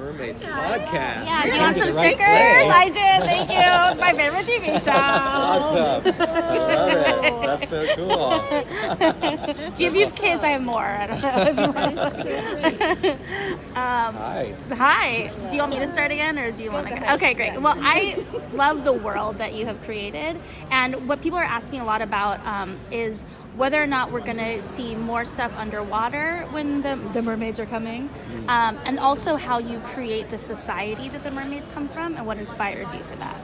Mermaid Podcast. Yeah, do you want some stickers? I did, thank you. My favorite TV show. Awesome. I love it. That's so cool. If you have kids, I have more. I don't know if you want Hi. Hi. Do you want me to start again, or do you want to? Okay, great. Well, I love the world that you have created, and what people are asking a lot about is whether or not we're going to see more stuff underwater when the mermaids are coming, and also how you create the society that the mermaids come from and what inspires you for that.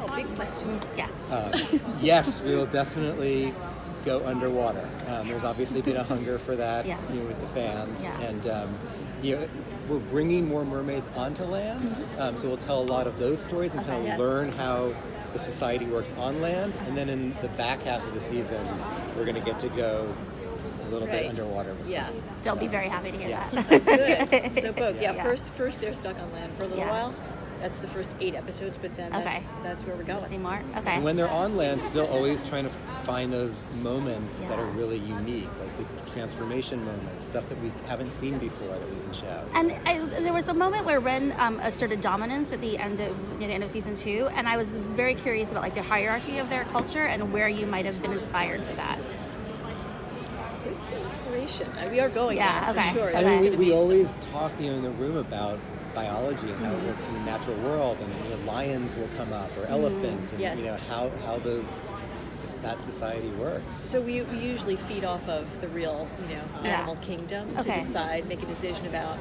Oh, big questions. Yeah. Yes, we will definitely go underwater. There's obviously been a hunger for that, Yeah. with the fans, Yeah. and we're bringing more mermaids onto land. So we'll tell a lot of those stories and kind of Yes. learn how the society works on land, and then in the back half of the season, we're going to get to go a little bit underwater. Yeah. They'll be very happy to hear Yes. that. Good. So both. Yeah. Yeah. First they're stuck on land for a little Yeah. while. That's the first 8 episodes, but then Okay. that's where we're going. See more? Okay. And when they're on land, still always trying to find those moments that Yeah. are really unique, like the transformation moments, stuff that we haven't seen before that we can show. And there was a moment where Ren asserted dominance at the end of near the end of season 2, and I was very curious about like the hierarchy of their culture and where you might have been inspired for that. It's the inspiration. We are going Yeah, there okay. for sure. I I There's mean, gonna we be some- always talk, in the room about biology and how it works in the natural world, and lions will come up, or elephants, and Yes. how that society works. So we usually feed off of the real, Yeah. animal kingdom to Okay. decide, make a decision about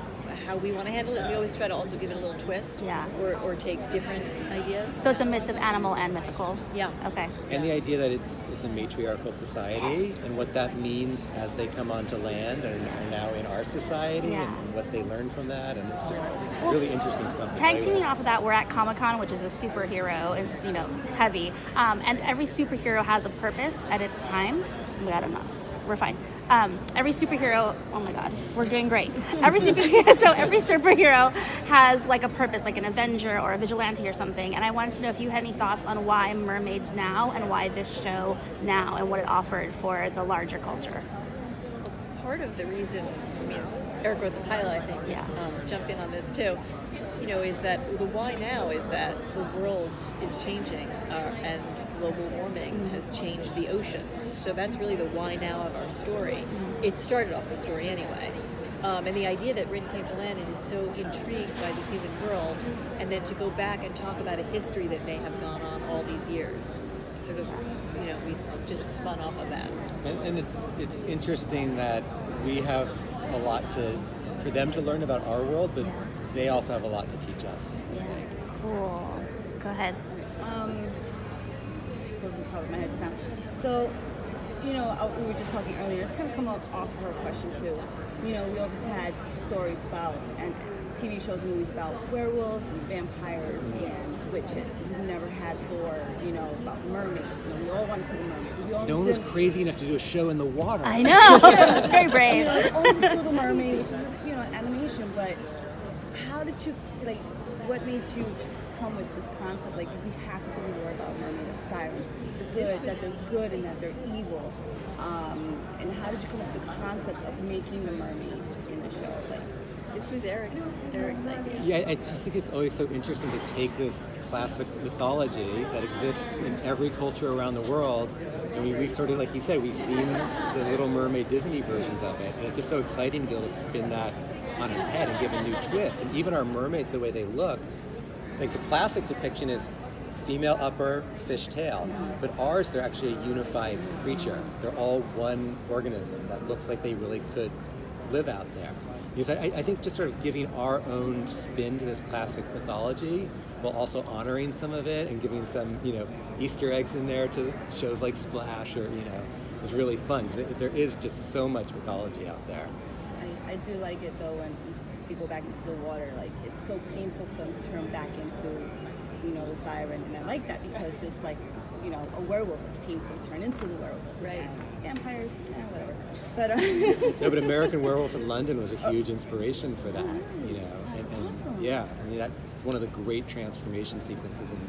how we want to handle it. We always try to also give it a little twist, Yeah. or take different ideas. So it's a myth of animal and mythical. Yeah. Okay. And the idea that it's a matriarchal society, and what that means as they come onto land and are now in our society, Yeah. and what they learn from that, and it's just really interesting stuff. to Tag play teaming with. off of that, we're at Comic-Con, which is a superhero, and heavy. And every superhero has a purpose at its time. Oh my God, I'm not. We're fine. Every superhero. Oh my God, we're doing great. Every superhero has like a purpose, like an Avenger or a vigilante or something. And I wanted to know if you had any thoughts on why mermaids now, and why this show now, and what it offered for the larger culture. Part of the reason, Eric wrote the pilot, I think, Yeah. jump in on this too, is that the why now is that the world is changing, and global warming has changed the oceans. So that's really the why now of our story. It started off the story anyway. And the idea that Rin came to land and is so intrigued by the human world, and then to go back and talk about a history that may have gone on all these years. Sort of, we just spun off of that. And it's interesting that we have a lot for them to learn about our world, but they also have a lot to teach us. Yeah. Cool. Go ahead. Still on top of my head just now. So, we were just talking earlier. It's kind of come up off of her question too. We always had stories about and TV shows, movies about werewolves and vampires and witches. We've never had lore, about mermaids. We all want to see the mermaid. No one was crazy enough to do a show in the water. I know. It's very brave. Always Little Mermaid, which is animation. But how did you what made you come with this concept? Like, we have to do more about mermaid of Siren, that they're good and that they're evil. And how did you come up with the concept of making the mermaid in the show? This was Eric's idea. Yeah, I just think it's always so interesting to take this classic mythology that exists in every culture around the world. I mean, we sort of, like you said, we've seen the Little Mermaid Disney versions of it, and it's just so exciting to be able to spin that on its head and give a new twist. And even our mermaids, the way they look, like the classic depiction is female upper, fish tail, but ours, they're actually a unified creature. They're all one organism that looks like they really could live out there. Because I think just sort of giving our own spin to this classic mythology, while also honoring some of it and giving some, Easter eggs in there to shows like Splash, or is really fun, because there is just so much mythology out there. I do like it though when you go back into the water. Like, it's so painful for them to turn back into, the siren, and I like that because just like, a werewolf, it's painful to turn into the werewolf. Right. And vampires, whatever. But No, but American Werewolf in London was a huge inspiration for that, and awesome. yeah, I mean, that's one of the great transformation sequences in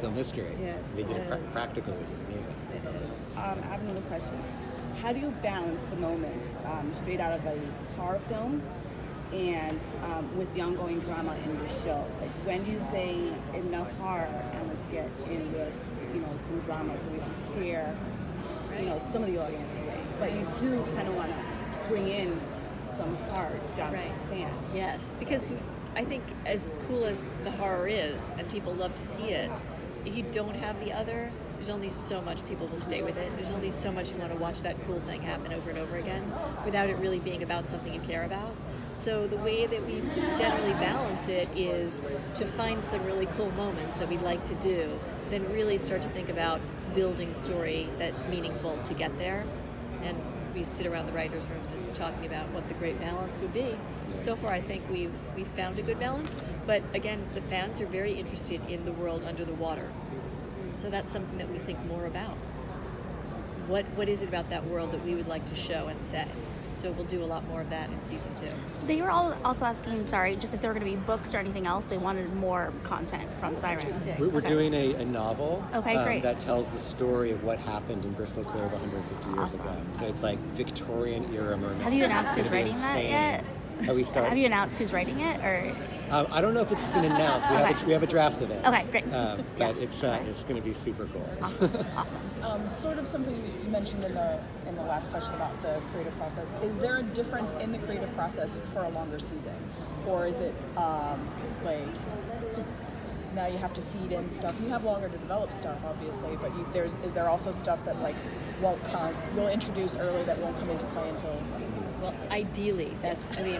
film history. Yes, They did it it is. practically, which is amazing. It is. I have another question. How do you balance the moments straight out of a horror film And with the ongoing drama in the show, like when you say enough horror and let's get in with, some drama so we can scare, some of the audience away. But you do kind of want to bring in some horror genre fans. Yes, because I think as cool as the horror is, and people love to see it, if you don't have the other, there's only so much people will stay with it. There's only so much you want to watch that cool thing happen over and over again without it really being about something you care about. So the way that we generally balance it is to find some really cool moments that we'd like to do, then really start to think about building story that's meaningful to get there. And we sit around the writers' room just talking about what the great balance would be. So far, I think we've found a good balance. But again, the fans are very interested in the world under the water. So that's something that we think more about. What is it about that world that we would like to show and say? So we'll do a lot more of that in season 2. They were all also asking, just if there were going to be books or anything else, they wanted more content from Siren. We're doing a novel great. that tells the story of what happened in Bristol Cove 150 years ago. So it's like Victorian era mermaid. Have you announced who's writing that yet? Have you announced who's writing it, or? I don't know if it's been announced. We have a draft of it. Okay, great. But it's going to be super cool. Awesome. Sort of something you mentioned in the last question about the creative process. Is there a difference in the creative process for a longer season, or is it like? 'Cause now you have to feed in stuff. You have longer to develop stuff, obviously, but is there also stuff that like won't come? You'll introduce early that won't come into play until. Well, ideally,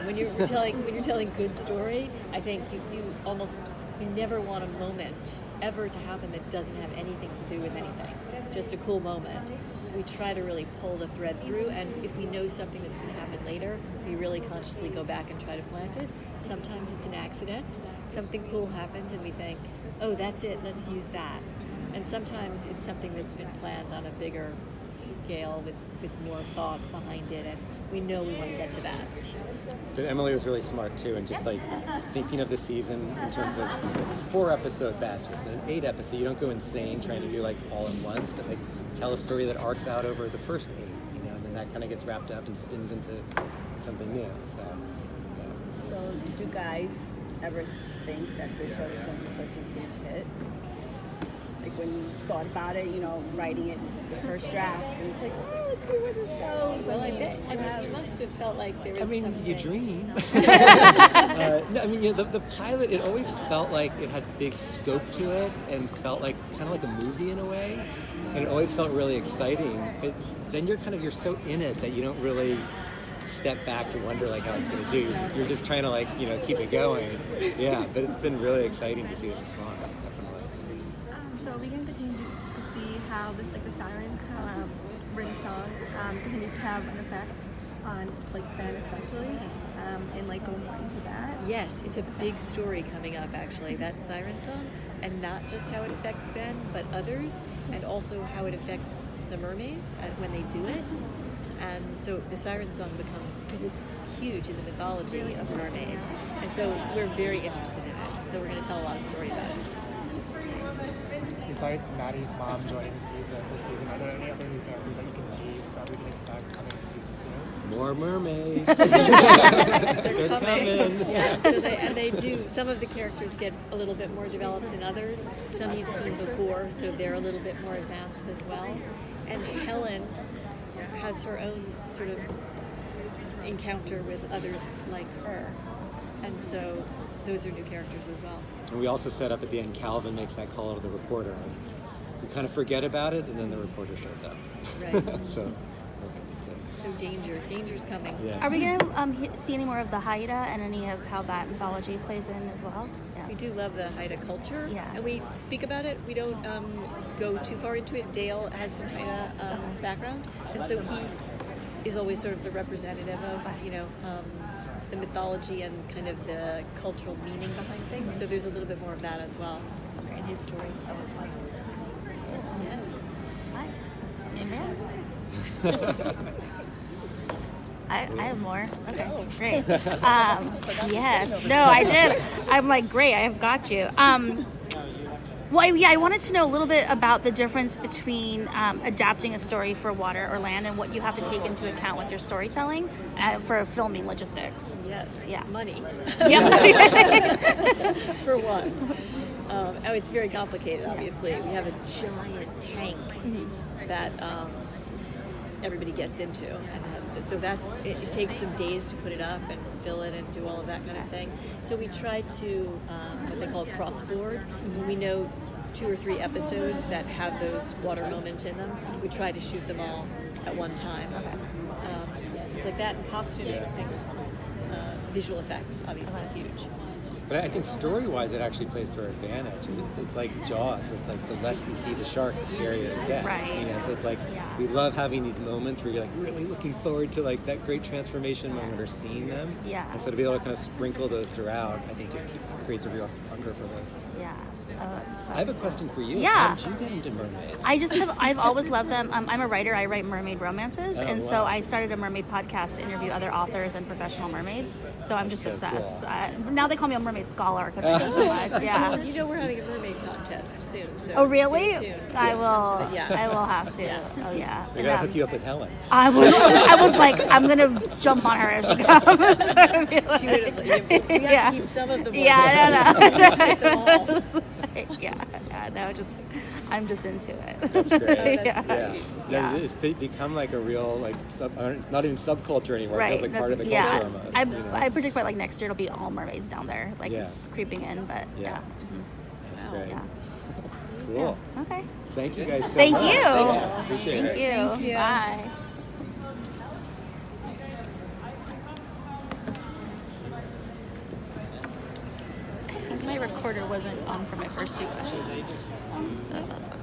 when you're telling good story, I think you never want a moment ever to happen that doesn't have anything to do with anything. Just a cool moment. We try to really pull the thread through, and if we know something that's going to happen later, we really consciously go back and try to plant it. Sometimes it's an accident. Something cool happens and we think, oh, that's it, let's use that. And sometimes it's something that's been planned on a bigger scale with more thought behind it, and we know we want to get to that. But Emily was really smart too, and just like thinking of the season in terms of 4-episode batches and 8 episodes. You don't go insane trying to do like all at once, but like tell a story that arcs out over the first 8, and then that kind of gets wrapped up and spins into something new. So did you guys ever think that this show was going to be such a huge hit? Like when you thought about it, writing it, the first draft, and it's like, let's see where this goes. Well, you must have felt like there was something. You dream. The pilot, it always felt like it had big scope to it and felt like kind of like a movie in a way, and it always felt really exciting. But then you're so in it that you don't really step back to wonder like how it's going to do. You're just trying to keep it going. Yeah, but it's been really exciting to see the response. Definitely. So we can continue to see how the Siren written song continues to have an effect on Ben especially, and go more into that. Yes, it's a big story coming up actually, that Siren song, and not just how it affects Ben, but others, and also how it affects the mermaids when they do it. And so the Siren song becomes, because it's huge in the mythology of mermaids, and so we're very interested in it. So we're going to tell a lot of story about it. Besides Maddie's mom joining this season, are there any other new characters that you can tease that we can expect coming to season 2? More mermaids. They're coming. Yeah, so they do. Some of the characters get a little bit more developed than others. Some you've seen before, so they're a little bit more advanced as well. And Helen has her own sort of encounter with others like her, and so those are new characters as well. And we also set up at the end, Calvin makes that call to the reporter. We kind of forget about it, and then the reporter shows up. Right. So danger's coming. Yes. Are we going to see any more of the Haida and any of how that mythology plays in as well? Yeah. We do love the Haida culture, Yeah. and we speak about it. We don't go too far into it. Dale has some Haida background, and so he is always sort of the representative of, the mythology and kind of the cultural meaning behind things. So there's a little bit more of that as well in his story. Yes. Hi. I have more. Okay, great. Yes. No, I did. I'm like, great, I have got you. Well, I wanted to know a little bit about the difference between adapting a story for water or land and what you have to take into account with your storytelling for filming logistics. Yes. Yeah. Money. Yeah. For one. It's very complicated, obviously. We have a giant tank that everybody gets into and has to. So it takes them days to put it up and fill it and do all of that kind of thing. So we try to what they call cross-board. When we know 2 or 3 episodes that have those water moments in them, we try to shoot them all at one time. It's like that, and costuming and things. Visual effects, obviously, huge. But I think story-wise, it actually plays to our advantage. It's like Jaws, where it's like the less you see the shark, the scarier it gets. Right. You know, so it's like we love having these moments where you're like really looking forward to like that great transformation moment or seeing them. Yeah. And so to be able to kind of sprinkle those throughout, I think just creates a real hunger for those. Yeah. That's I have a question for you. Yeah. How did you get into mermaids? I've always loved them. I'm a writer. I write mermaid romances. Oh, and so wow. I started a mermaid podcast to interview other authors and professional mermaids. So I'm just so obsessed. cool. Now they call me a mermaid scholar because I do so much. Yeah. Well, you know we're having a mermaid contest soon. So Oh, really? stay tuned. I will. Yeah. I will have to. Yeah. Oh, yeah. We gotta hook you up with Helen. I was like, I'm gonna jump on her if she comes. She would have, we have to keep some of them. Yeah, I don't take them all. No, I'm just into it. That's great. Yeah. Yeah. It's become like a real like it's not even subculture anymore. It Right. feels like part of the yeah. culture almost. I, you know? I predict by like next year it'll be all mermaids down there. Like Yeah. it's creeping in, but Yeah. That's great. Yeah. Cool. Okay. Thank you guys so Thank much. you. Appreciate Thank it. you. Thank you. Bye. I think my recorder wasn't on for my first 2 questions. So that's okay.